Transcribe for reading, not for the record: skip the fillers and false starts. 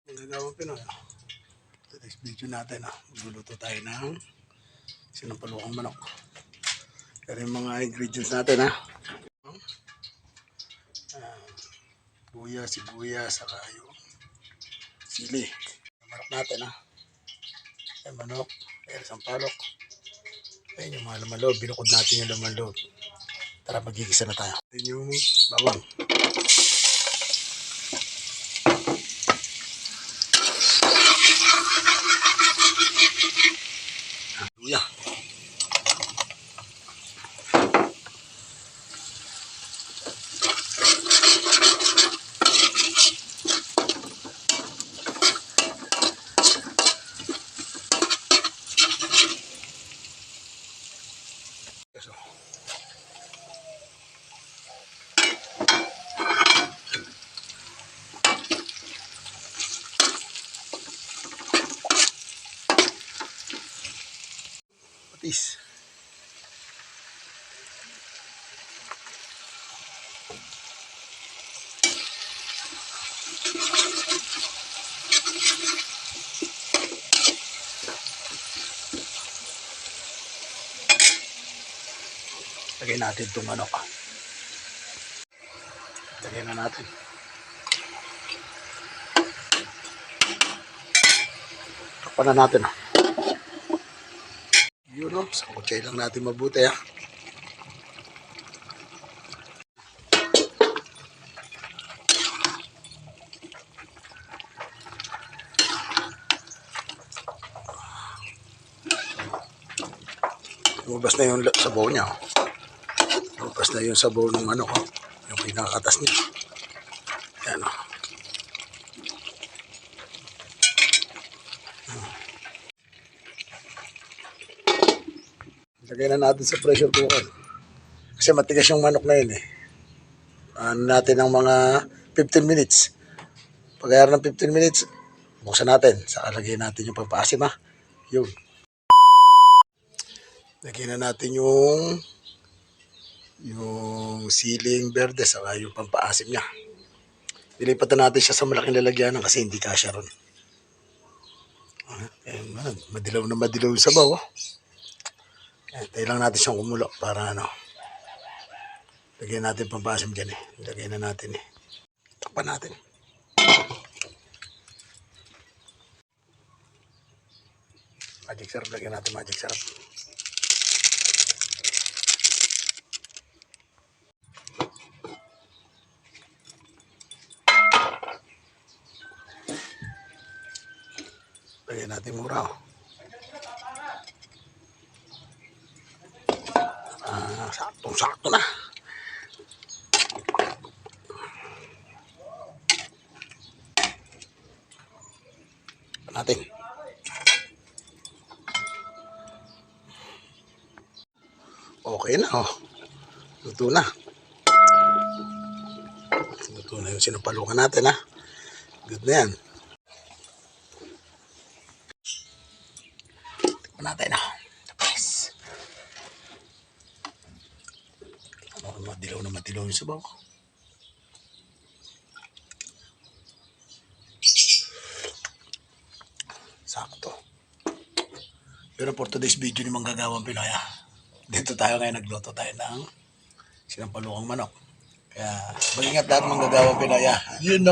Manggagawang Pinoy. Sa next video natin, magluluto tayo ng sinampalukang manok. Pero yung mga ingredients natin, buya, sibuyas, saka yung sili. Manok natin, Yung manok, ayan, sampalok. Ayan yung mga laman loob, binukod natin yung laman loob. Tara, magigisa na tayo. Ayan yung bawang. Luya. Patis. Lagay natin itong manok. Lagay na natin. Takpan na natin. Yun sa kutsay lang natin mabuti Lumabas na yung sabaw niya. Lumabas na yung sabaw ng manok. Yung pinakatas niya. Yan Lagay na natin sa pressure cooker. Kasi matigas yung manok na yun Ano natin ng mga 15 minutes. Pagkayar ng 15 minutes, buksan natin. Saka lagay natin yung pampaasim Yun. Lagyan na natin yung siling berde saka yung pampaasim niya. Nilipat na natin siya sa malaking lalagyanan kasi hindi kasya ron. Madilaw na madilaw yung sabaw. Tayo lang natin siyang kumulo para lagyan natin pampaasim dyan Lagay na natin Takpan natin. Magic syrup, lagyan natin magic syrup. Lagyan natin mura saktong-sakto na. Natin. Okay na Luto na. Luto na yung sinampalukan natin Good na yan. Tikman natin Tapos. Madilaw na madilaw yung sabaw. Sakto. Pero for today's video ni Manggagawang Pinoy dito tayo ngayon nagluto tayo ng sinampalukang manok. Kaya mag-ingat lahat Manggagawang Pinoy. Yun